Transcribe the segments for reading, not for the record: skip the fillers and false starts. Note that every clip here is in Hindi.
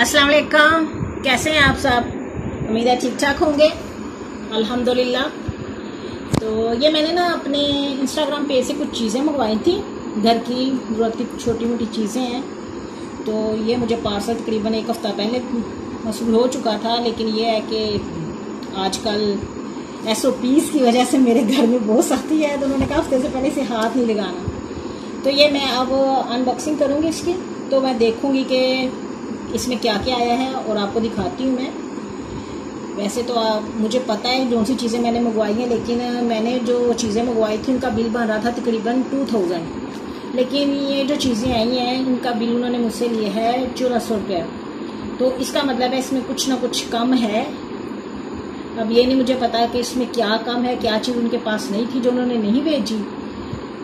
अस्सलाम वालेकुम, कैसे हैं आप सब? उम्मीद है ठीक ठाक होंगे। अल्हम्दुलिल्लाह। तो ये मैंने ना अपने इंस्टाग्राम पेज से कुछ चीज़ें मंगवाई थी, घर की ज़रूरत की छोटी मोटी चीज़ें हैं। तो ये मुझे पार्सल तकरीबन एक हफ़्ता पहले मौसूल हो चुका था, लेकिन ये है कि आजकल SOPs की वजह से मेरे घर में बहुत आती है, तो उन्होंने कहा हफ्ते से पहले इसे हाथ नहीं लगाना। तो ये मैं अब अनबॉक्सिंग करूँगी इसकी, तो मैं देखूँगी कि इसमें क्या क्या आया है और आपको दिखाती हूँ मैं। वैसे तो मुझे पता है जो सी चीज़ें मैंने मंगवाई हैं, लेकिन मैंने जो चीज़ें मंगवाई थी उनका बिल बन रहा था तकरीबन 2000, लेकिन ये जो चीज़ें आई हैं उनका बिल उन्होंने मुझसे लिया है 1400 रुपया। तो इसका मतलब है इसमें कुछ ना कुछ कम है। अब ये नहीं मुझे पता कि इसमें क्या कम है, क्या चीज़ उनके पास नहीं थी जो उन्होंने नहीं भेजी।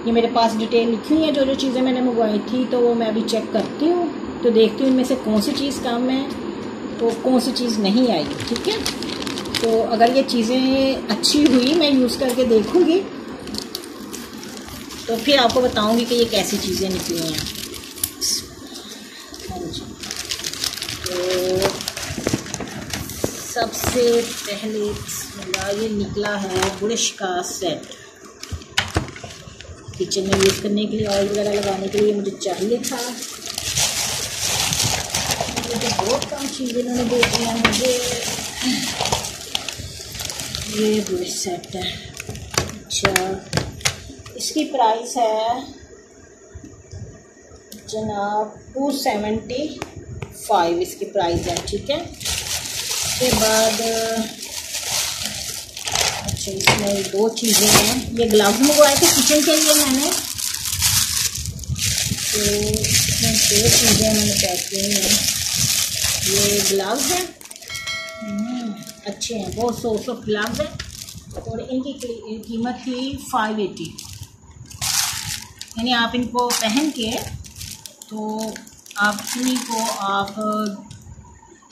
ये मेरे पास डिटेल लिखी हुई है जो चीज़ें मैंने मंगवाई थी, तो वो मैं अभी चेक करती हूँ, तो देखती हूँ इनमें से कौन सी चीज़ कम है तो कौन सी चीज़ नहीं आई। ठीक है, तो अगर ये चीज़ें अच्छी हुई मैं यूज़ करके देखूँगी तो फिर आपको बताऊँगी कि ये कैसी चीज़ें निकली हैं। हाँ जी, तो सबसे पहले ये निकला है ब्रश का सेट। किचन में यूज़ करने के लिए, ऑयल वगैरह लगाने के लिए मुझे चाहिए था। मुझे बहुत कम चीज़ें इन्होंने दे दी हैं मुझे। ये ब्रश सेट है। अच्छा, इसकी प्राइस है जनाब 275 इसकी प्राइस है। ठीक है, उसके बाद अच्छा इसमें दो चीज़ें हैं। ये ग्लव्स मंगवाए थे किचन के लिए मैंने, तो इसमें दो चीज़ें मैंने पैकिंग में। ये ग्लव्स हैं, अच्छे हैं, बहुत सॉफ्ट ग्लव्स हैं और इनकी कीमत थी 580। यानी आप इनको पहन के तो आप इन्हीं को आप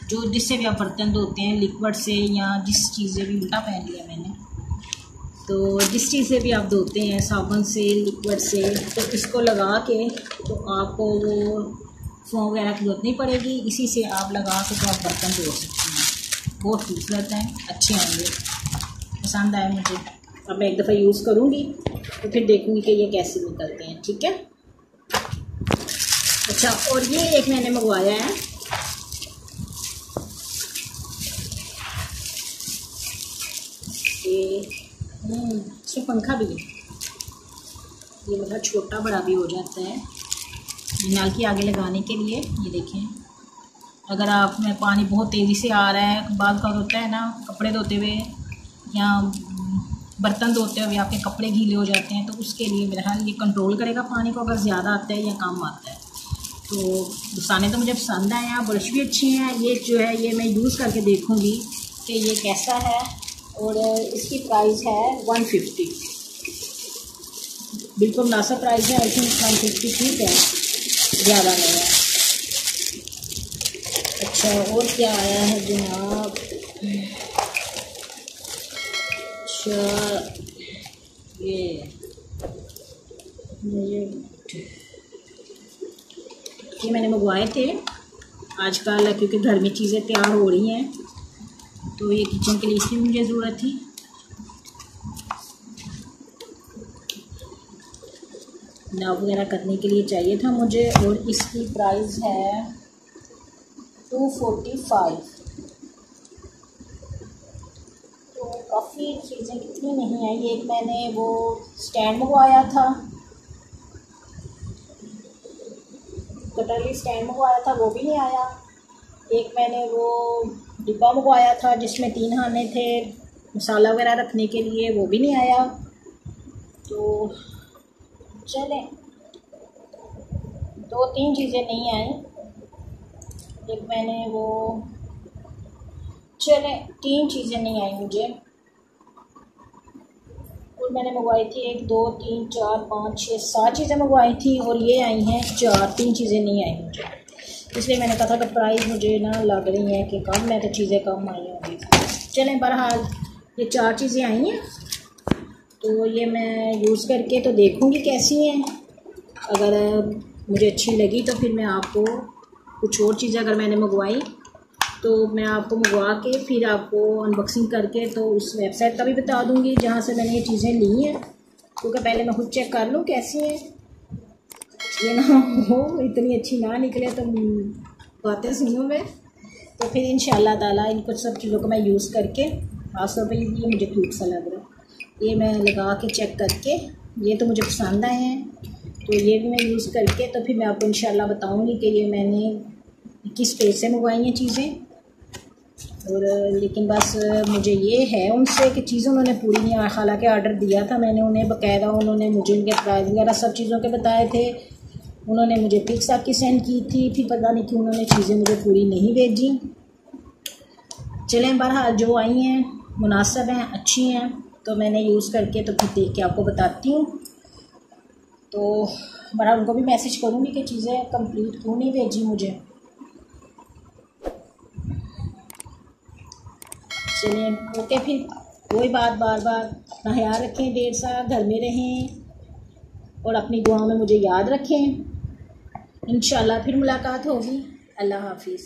जो जिससे भी आप बर्तन धोते हैं लिक्विड से, या जिस चीज़ से भी, उल्टा पहन लिया मैंने, तो जिस चीज़ से भी आप धोते हैं, साबुन से, लिक्विड से, तो इसको लगा के तो आपको वो फोम वगैरह की जरूरत नहीं पड़ेगी। इसी से आप लगा के तो आप बर्तन धो सकते हैं। बहुत खूबसूरत हैं, अच्छे होंगे, पसंद आए मुझे। अब मैं एक दफ़ा यूज़ करूँगी तो फिर देखूँगी कि ये कैसे निकलते हैं। ठीक है, अच्छा, और ये एक मैंने मंगवाया है, इसमें पंखा भी है। ये मतलब छोटा बड़ा भी हो जाता है नल के आगे लगाने के लिए। ये देखें, अगर आप में पानी बहुत तेज़ी से आ रहा है, बाद का होता है ना, कपड़े धोते हुए या बर्तन धोते हुए आपके कपड़े गीले हो जाते हैं, तो उसके लिए मेरा ख्याल ये कंट्रोल करेगा पानी को, अगर ज़्यादा आता है या कम आता है। तो दस्ताने तो मुझे पसंद आए हैं, ब्रश भी अच्छे हैं। ये जो है ये मैं यूज़ करके देखूँगी कि ये कैसा है, और इसकी प्राइस है 150, बिल्कुल मुनासिब प्राइस है। आई थिंक 150 ठीक है, ज़्यादा नहीं है। अच्छा, और क्या आया है जनाब? अच्छा, ये मैंने मंगवाए थे आजकल, क्योंकि घर में चीज़ें तैयार हो रही हैं, तो ये किचन के लिए इसकी मुझे ज़रूरत थी। नाव वगैरह करने के लिए चाहिए था मुझे, और इसकी प्राइस है 245। तो काफ़ी चीज़ें कितनी नहीं आई। एक मैंने वो स्टैंड मंगवाया था, कटरली स्टैंड मंगवाया था, वो भी नहीं आया। एक मैंने वो डिब्बा मंगवाया था जिसमें 3 खाने थे मसाला वगैरह रखने के लिए, वो भी नहीं आया। तो चलें, 2-3 चीज़ें नहीं आई। एक मैंने वो, चलें 3 चीज़ें नहीं आई मुझे। और मैंने मंगवाई थी 1 2 3 4 5 6 7 चीज़ें मंगवाई थी, और ये आई हैं 3 चीज़ें नहीं आई मुझे। इसलिए मैंने कहा था कि प्राइस मुझे ना लग रही है कि कम है, तो चीज़ें कम आई होंगी। चलें, बहरहाल ये 4 चीज़ें आई हैं, तो ये मैं यूज़ करके तो देखूँगी कैसी हैं। अगर मुझे अच्छी लगी तो फिर मैं आपको कुछ और चीज़ें अगर मैंने मंगवाई तो मैं आपको मंगवा के फिर आपको अनबॉक्सिंग करके तो उस वेबसाइट का भी बता दूंगी जहाँ से मैंने ये चीज़ें ली हैं, क्योंकि पहले मैं खुद चेक कर लूँ कैसी हैं, ये ना हो इतनी अच्छी ना निकले तो बातें सुनूँ मैं। तो फिर इंशाल्लाह ताला इन कुछ सब चीज़ों को मैं यूज़ करके खासतौर पर ये मुझे क्यूट सा लग रहा है, ये मैं लगा के चेक करके ये तो मुझे पसंद आए हैं, तो ये भी मैं यूज़ करके तो फिर मैं आपको इंशाल्लाह बताऊँगी कि ये मैंने किस पेज से मंगवाई हैं चीज़ें। और लेकिन बस मुझे ये है उनसे कि चीज़ें उन्होंने पूरी नहीं, हालांकि ऑर्डर दिया था मैंने उन्हें बाकायदा, उन्होंने मुझे उनके प्राइस वगैरह सब चीज़ों के बताए थे, उन्होंने मुझे पिक्स आपकी सेंड की थी, फिर पता नहीं क्यों उन्होंने चीज़ें मुझे पूरी नहीं भेजी। चलें बहरहाल जो आई हैं मुनासिब हैं, अच्छी हैं, तो मैंने यूज़ करके तो फिर देख के आपको बताती हूँ। तो बहरहाल उनको भी मैसेज करूँगी कि चीज़ें कंप्लीट क्यों नहीं भेजी मुझे। चलिए ओके, फिर वही बात बार बार, अपना ख्याल रखें, ढेर सा घर में रहें और अपनी दुआओं में मुझे याद रखें। इंशाल्लाह फिर मुलाकात होगी। अल्लाह हाफिज़।